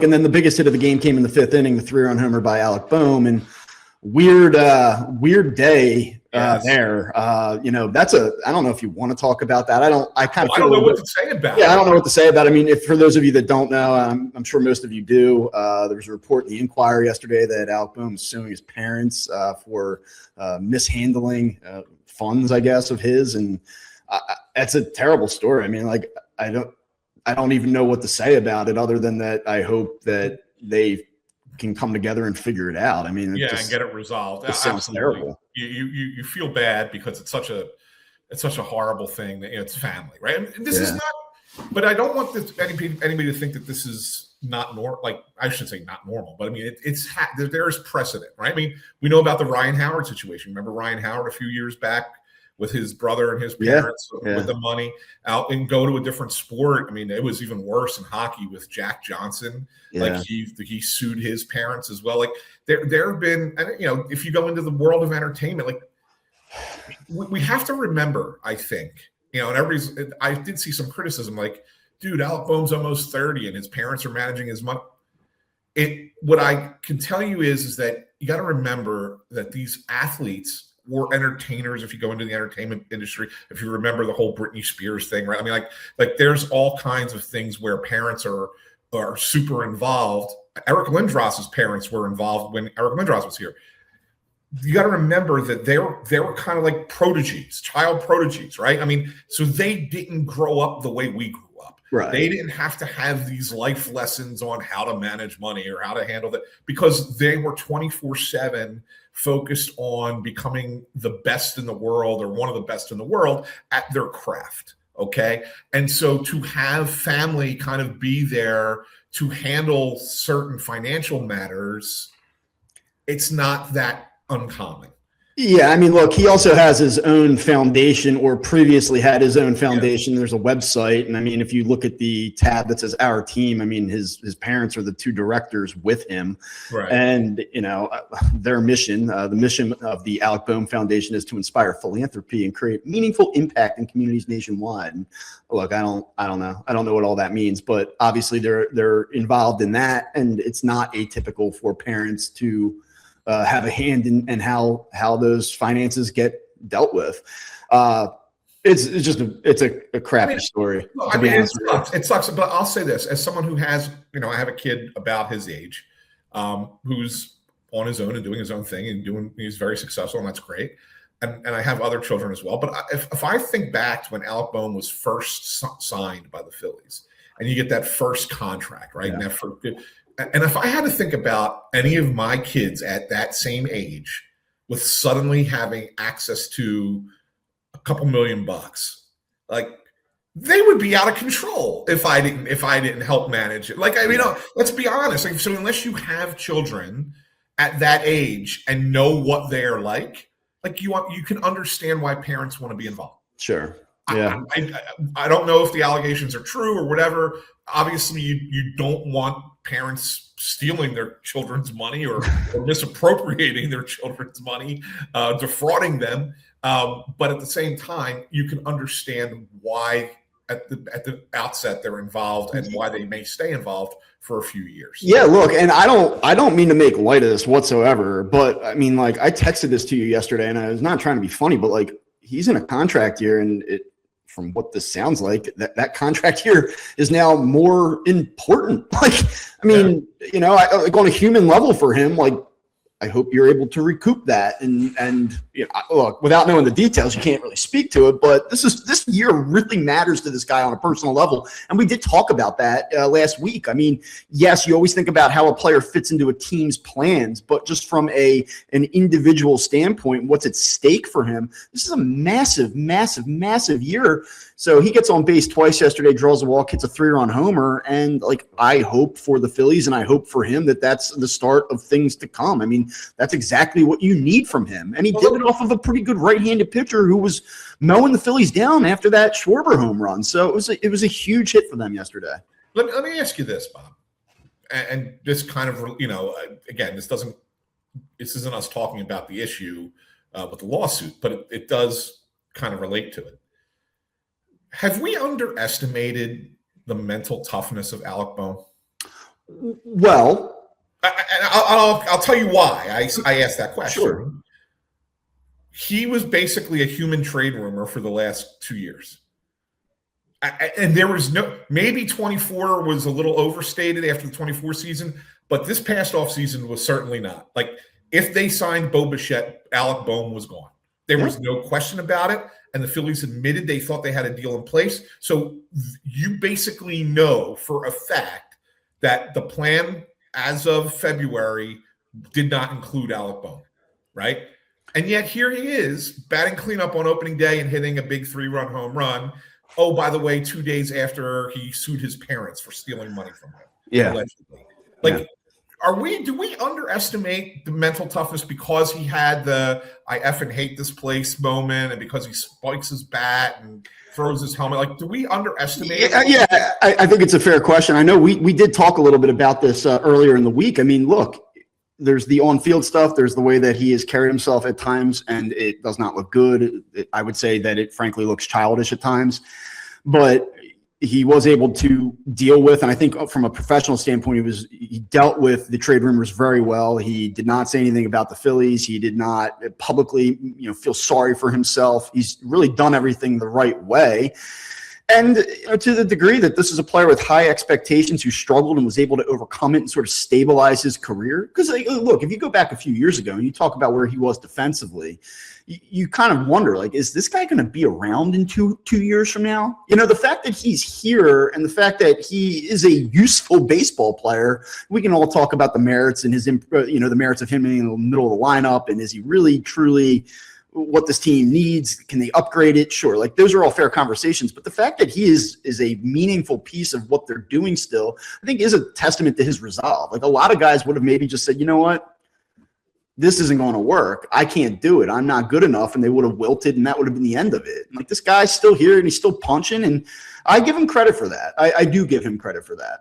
And then the biggest hit of the game came in the fifth inning, the 3-run homer by Alec Bohm, and weird day there. That's I don't know if you want to talk about that. I don't know what to say about it. Yeah, I don't know what to say about it. I mean, for those of you that don't know, I'm sure most of you do. There was a report in the Inquirer yesterday that Alec Bohm is suing his parents for mishandling funds, I guess, of his, and that's a terrible story. I mean, like, I don't even know what to say about it other than that I hope that they can come together and figure it out. I mean, and get it resolved. It sounds terrible. You feel bad because it's such a horrible thing that it's family, right? And this is not. But I don't want anybody to think that this is not normal. Like, I shouldn't say not normal, but I mean there is precedent, right? I mean, we know about the Ryan Howard situation. Remember Ryan Howard a few years back with his brother and his parents with the money out and go to a different sport. I mean, it was even worse in hockey with Jack Johnson. Like he sued his parents as well. Like there have been, if you go into the world of entertainment, like we have to remember, I think, and I did see some criticism like, dude, Alec Bohm's almost 30 and his parents are managing his money. What I can tell you is that you got to remember that these athletes were entertainers. If you go into the entertainment industry, if you remember the whole Britney Spears thing, right? I mean, like there's all kinds of things where parents are super involved. Eric Lindros's parents were involved when Eric Lindros was here. You got to remember that they were kind of like prodigies, child prodigies, right? I mean, so they didn't grow up the way we grew up. Right. They didn't have to have these life lessons on how to manage money or how to handle that because they were 24/7 focused on becoming the best in the world or one of the best in the world at their craft. Okay. And so to have family kind of be there to handle certain financial matters, it's not that uncommon. Yeah, I mean, look, he also has his own foundation or previously had his own foundation. There's a website. And I mean, if you look at the tab that says Our Team, I mean, his parents are the two directors with him. Right. And, their mission, the mission of the Alec Bohm Foundation is to inspire philanthropy and create meaningful impact in communities nationwide. And look, I don't know. I don't know what all that means, but obviously they're involved in that. And it's not atypical for parents to have a hand in how those finances get dealt with. It's just a crappy story. It sucks. But I'll say this as someone who has, I have a kid about his age, who's on his own and doing his own thing and he's very successful, and that's great. And I have other children as well. But if I think back to when Alec Bohm was first signed by the Phillies, and you get that first contract, right? Yeah. And if I had to think about any of my kids at that same age with suddenly having access to a couple $1 million, like they would be out of control if I didn't help manage it. Like, I mean, let's be honest. Like, so unless you have children at that age and know what they're like you can understand why parents want to be involved. Sure. Yeah. I don't know if the allegations are true or whatever. Obviously, you don't want parents stealing their children's money or misappropriating their children's money, defrauding them. But at the same time, you can understand why at the outset they're involved and why they may stay involved for a few years. Yeah, look, and I don't mean to make light of this whatsoever, but I mean, like, I texted this to you yesterday, and I was not trying to be funny, but like, he's in a contract year, and from what this sounds like, that contract here is now more important. Like, I mean, like on a human level for him, like, I hope you're able to recoup that. And look, without knowing the details, you can't really speak to it. But this year really matters to this guy on a personal level, and we did talk about that last week. I mean, yes, you always think about how a player fits into a team's plans, but just from an individual standpoint, what's at stake for him? This is a massive, massive, massive year. So he gets on base twice yesterday, draws a walk, hits a 3-run homer, and like, I hope for the Phillies and I hope for him that that's the start of things to come. I mean, that's exactly what you need from him, and he did it off of a pretty good right-handed pitcher who was mowing the Phillies down after that Schwarber home run. So it was a huge hit for them yesterday. Let me ask you this, Bob, and this kind of again, this isn't us talking about the issue with the lawsuit, but it does kind of relate to it. Have we underestimated the mental toughness of Alec Bohm? Well, I'll tell you why I asked that question. sure. He was basically a human trade rumor for the last 2 years. And there was maybe 24 was a little overstated after the 24 season, but this past offseason was certainly not. Like, if they signed Bo Bichette, Alec Bohm was gone. There was no question about it. And the Phillies admitted they thought they had a deal in place. So you basically know for a fact that the plan as of February did not include Alec Bohm, right? And yet here he is batting cleanup on opening day and hitting a big 3-run home run. Oh, by the way, 2 days after he sued his parents for stealing money from him. Yeah. Allegedly. Like, do we underestimate the mental toughness because he had the I effing hate this place moment and because he spikes his bat and throws his helmet? Like, do we underestimate it? Yeah, I think it's a fair question. I know we did talk a little bit about this earlier in the week. I mean, look, there's the on-field stuff. There's the way that he has carried himself at times, and it does not look good. I would say that it frankly looks childish at times. But he was able to deal with, and I think from a professional standpoint, he dealt with the trade rumors very well. He did not say anything about the Phillies. He did not publicly, feel sorry for himself. He's really done everything the right way. And to the degree that this is a player with high expectations who struggled and was able to overcome it and sort of stabilize his career. Because, look, if you go back a few years ago and you talk about where he was defensively, you kind of wonder, like, is this guy going to be around in two years from now? The fact that he's here and the fact that he is a useful baseball player, we can all talk about the merits and the merits of him being in the middle of the lineup. And is he really, truly what this team needs? Can they upgrade it? Sure. Like, those are all fair conversations. But the fact that he is a meaningful piece of what they're doing still, I think is a testament to his resolve. Like, a lot of guys would have maybe just said, you know what? This isn't going to work. I can't do it. I'm not good enough. And they would have wilted, and that would have been the end of it. Like, this guy's still here and he's still punching. And I give him credit for that. I do give him credit for that.